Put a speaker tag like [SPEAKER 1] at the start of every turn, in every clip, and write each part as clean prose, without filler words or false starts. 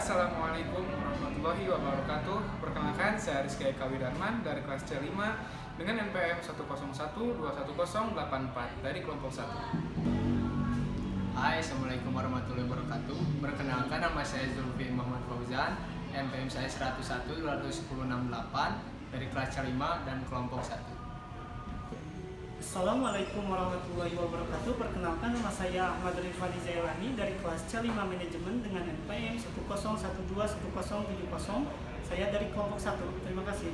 [SPEAKER 1] Assalamualaikum warahmatullahi wabarakatuh. Perkenalkan, saya Rizky Eka Widarman dari kelas C5 dengan NPM 101211084 dari kelompok 1.
[SPEAKER 2] Hai, Assalamualaikum warahmatullahi wabarakatuh. Perkenalkan, nama saya Zulfi Muhammad Fauzan, NPM saya 101211068 dari kelas C5 dan kelompok 1.
[SPEAKER 3] Assalamualaikum warahmatullahi wabarakatuh. Perkenalkan, nama saya Ahmad Rifani Zailani dari kelas C5 Manajemen dengan NPM 101211070. Saya dari kelompok 1. Terima kasih.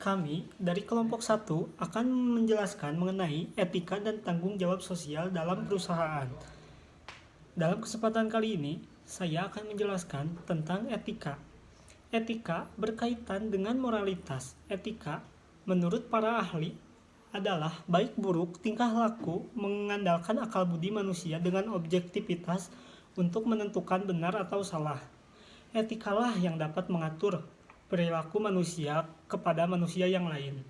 [SPEAKER 3] Kami dari kelompok 1 akan menjelaskan mengenai etika dan tanggung jawab sosial dalam perusahaan. Dalam kesempatan kali ini, saya akan menjelaskan tentang etika. Etika berkaitan dengan moralitas. Etika, menurut para ahli, adalah baik buruk tingkah laku mengandalkan akal budi manusia dengan objektivitas untuk menentukan benar atau salah. Etikalah yang dapat mengatur perilaku manusia kepada manusia yang lain.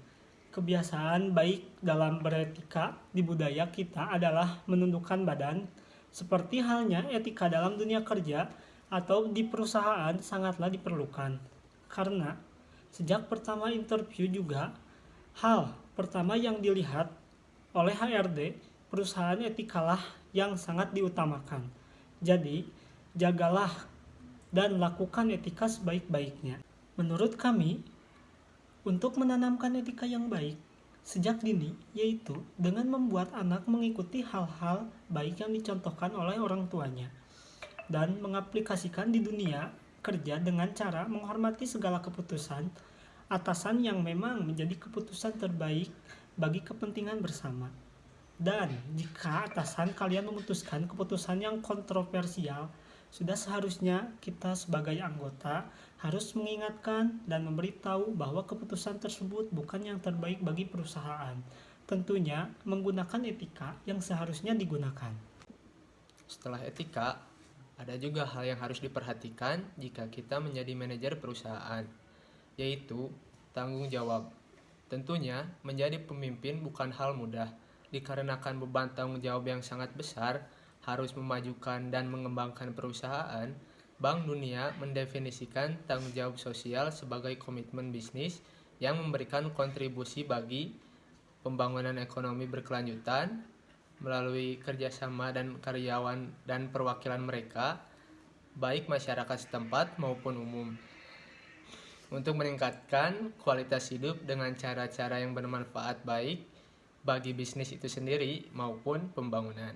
[SPEAKER 3] Kebiasaan baik dalam beretika di budaya kita adalah menundukkan badan, seperti halnya etika dalam dunia kerja atau di perusahaan sangatlah diperlukan. Karena sejak pertama interview juga, hal pertama yang dilihat oleh HRD perusahaan etikalah yang sangat diutamakan. Jadi, jagalah dan lakukan etika sebaik-baiknya. Menurut kami, untuk menanamkan etika yang baik sejak dini, yaitu dengan membuat anak mengikuti hal-hal baik yang dicontohkan oleh orang tuanya dan mengaplikasikan di dunia kerja dengan cara menghormati segala keputusan atasan yang memang menjadi keputusan terbaik bagi kepentingan bersama. Dan jika atasan kalian memutuskan keputusan yang kontroversial, sudah seharusnya kita sebagai anggota harus mengingatkan dan memberitahu bahwa keputusan tersebut bukan yang terbaik bagi perusahaan. Tentunya menggunakan etika yang seharusnya digunakan.
[SPEAKER 2] Setelah etika, ada juga hal yang harus diperhatikan jika kita menjadi manajer perusahaan, yaitu tanggung jawab. Tentunya menjadi pemimpin bukan hal mudah, dikarenakan beban tanggung jawab yang sangat besar, harus memajukan dan mengembangkan perusahaan. Bank Dunia mendefinisikan tanggung jawab sosial sebagai komitmen bisnis yang memberikan kontribusi bagi pembangunan ekonomi berkelanjutan melalui kerjasama dan karyawan dan perwakilan mereka, baik masyarakat setempat maupun umum, untuk meningkatkan kualitas hidup dengan cara-cara yang bermanfaat baik bagi bisnis itu sendiri maupun pembangunan.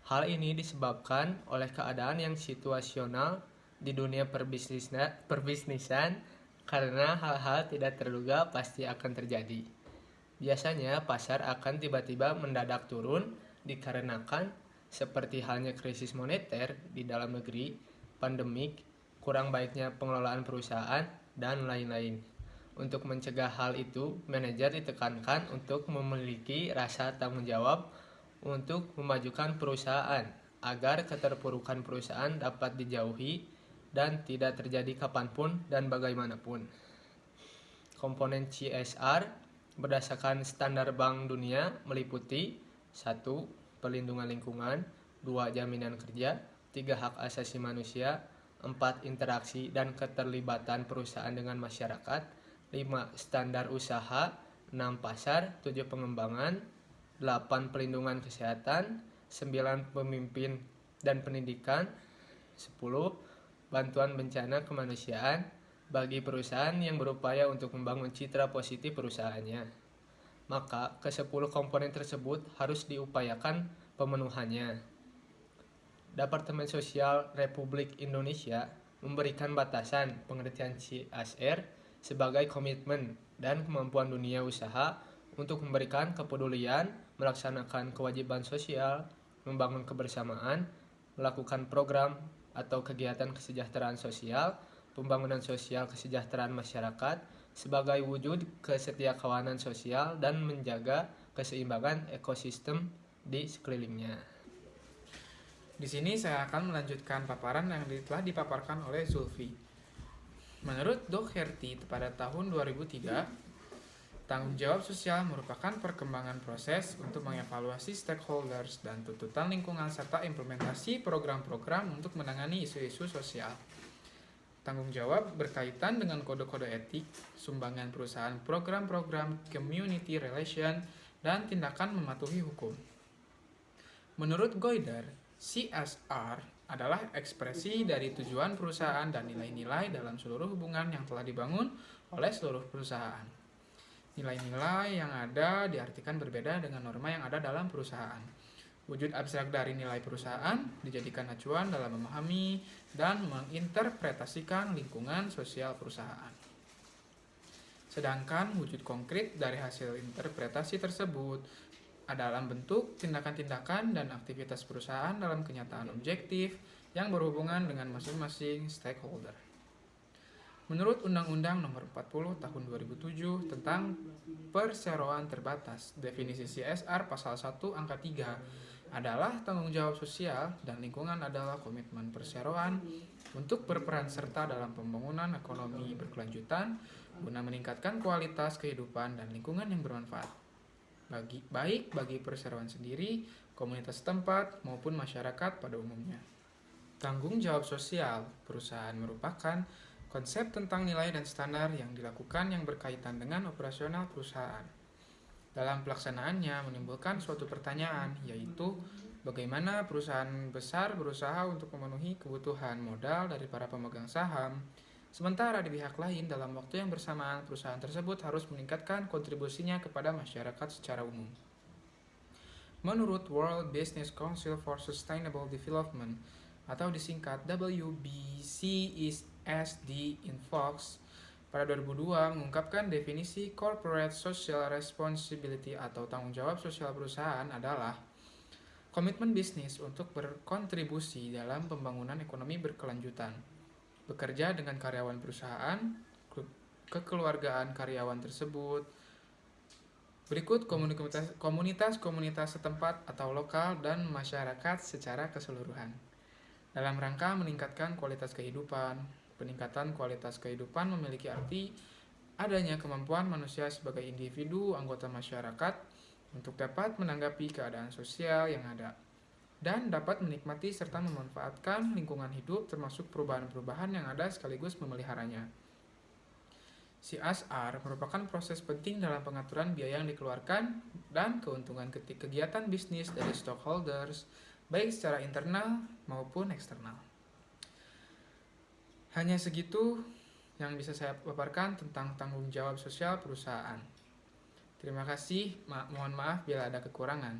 [SPEAKER 2] Hal ini disebabkan oleh keadaan yang situasional di dunia perbisnisan karena hal-hal tidak terduga pasti akan terjadi. Biasanya pasar akan tiba-tiba mendadak turun dikarenakan seperti halnya krisis moneter di dalam negeri, pandemik, kurang baiknya pengelolaan perusahaan, dan lain-lain. Untuk mencegah hal itu, manajer ditekankan untuk memiliki rasa tanggung jawab untuk memajukan perusahaan agar keterpurukan perusahaan dapat dijauhi dan tidak terjadi kapanpun dan bagaimanapun. Komponen CSR berdasarkan standar Bank Dunia meliputi 1. Perlindungan lingkungan, 2. Jaminan kerja, 3. Hak asasi manusia, 4. Interaksi dan keterlibatan perusahaan dengan masyarakat, 5. Standar usaha, 6. Pasar, 7. Pengembangan, 8. Pelindungan kesehatan, 9. Pemimpin dan pendidikan, 10. Bantuan bencana kemanusiaan bagi perusahaan yang berupaya untuk membangun citra positif perusahaannya. Maka ke-10 komponen tersebut harus diupayakan pemenuhannya. Departemen Sosial Republik Indonesia memberikan batasan pengertian CSR sebagai komitmen dan kemampuan dunia usaha untuk memberikan kepedulian, melaksanakan kewajiban sosial, membangun kebersamaan, melakukan program atau kegiatan kesejahteraan sosial, pembangunan sosial kesejahteraan masyarakat sebagai wujud kesetiakawanan sosial dan menjaga keseimbangan ekosistem di sekelilingnya.
[SPEAKER 1] Di sini saya akan melanjutkan paparan yang telah dipaparkan oleh Zulfi. Menurut Doherty pada tahun 2003, Tanggung jawab sosial merupakan perkembangan proses untuk mengevaluasi stakeholders dan tuntutan lingkungan serta implementasi program-program untuk menangani isu-isu sosial. Tanggung jawab berkaitan dengan kode-kode etik, sumbangan perusahaan, program-program community relation, dan tindakan mematuhi hukum. Menurut Goider, CSR adalah ekspresi dari tujuan perusahaan dan nilai-nilai dalam seluruh hubungan yang telah dibangun oleh seluruh perusahaan. Nilai-nilai yang ada diartikan berbeda dengan norma yang ada dalam perusahaan. Wujud abstrak dari nilai perusahaan dijadikan acuan dalam memahami dan menginterpretasikan lingkungan sosial perusahaan. Sedangkan wujud konkret dari hasil interpretasi tersebut adalah dalam bentuk tindakan-tindakan dan aktivitas perusahaan dalam kenyataan objektif yang berhubungan dengan masing-masing stakeholder. Menurut Undang-Undang Nomor 40 Tahun 2007 tentang Perseroan Terbatas, definisi CSR Pasal 1 Angka 3 adalah tanggung jawab sosial dan lingkungan adalah komitmen perseroan untuk berperan serta dalam pembangunan ekonomi berkelanjutan guna meningkatkan kualitas kehidupan dan lingkungan yang bermanfaat, baik bagi perseroan sendiri, komunitas setempat, maupun masyarakat pada umumnya. Tanggung jawab sosial perusahaan merupakan konsep tentang nilai dan standar yang dilakukan yang berkaitan dengan operasional perusahaan. Dalam pelaksanaannya menimbulkan suatu pertanyaan, yaitu bagaimana perusahaan besar berusaha untuk memenuhi kebutuhan modal dari para pemegang saham, sementara di pihak lain dalam waktu yang bersamaan perusahaan tersebut harus meningkatkan kontribusinya kepada masyarakat secara umum. Menurut World Business Council for Sustainable Development atau disingkat WBCSD Infox, pada 2002 mengungkapkan definisi Corporate Social Responsibility atau tanggung jawab sosial perusahaan adalah komitmen bisnis untuk berkontribusi dalam pembangunan ekonomi berkelanjutan, bekerja dengan karyawan perusahaan, kekeluargaan karyawan tersebut, berikut komunitas-komunitas setempat atau lokal dan masyarakat secara keseluruhan. Dalam rangka meningkatkan kualitas kehidupan, peningkatan kualitas kehidupan memiliki arti adanya kemampuan manusia sebagai individu anggota masyarakat untuk dapat menanggapi keadaan sosial yang ada dan dapat menikmati serta memanfaatkan lingkungan hidup termasuk perubahan-perubahan yang ada sekaligus memeliharanya. CSR merupakan proses penting dalam pengaturan biaya yang dikeluarkan dan keuntungan kegiatan bisnis dari stakeholders, baik secara internal maupun eksternal. Hanya segitu yang bisa saya paparkan tentang tanggung jawab sosial perusahaan. Terima kasih, mohon maaf bila ada kekurangan.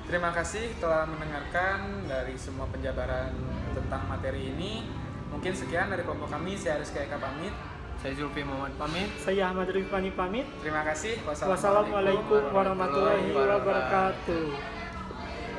[SPEAKER 1] Terima kasih telah mendengarkan dari semua penjabaran tentang materi ini. Mungkin sekian dari kelompok kami, saya Rizky Eka pamit.
[SPEAKER 2] Saya Zulfi Muhammad pamit.
[SPEAKER 3] Saya Ahmad Rifani pamit.
[SPEAKER 1] Terima kasih.
[SPEAKER 3] Wassalamualaikum warahmatullahi wabarakatuh.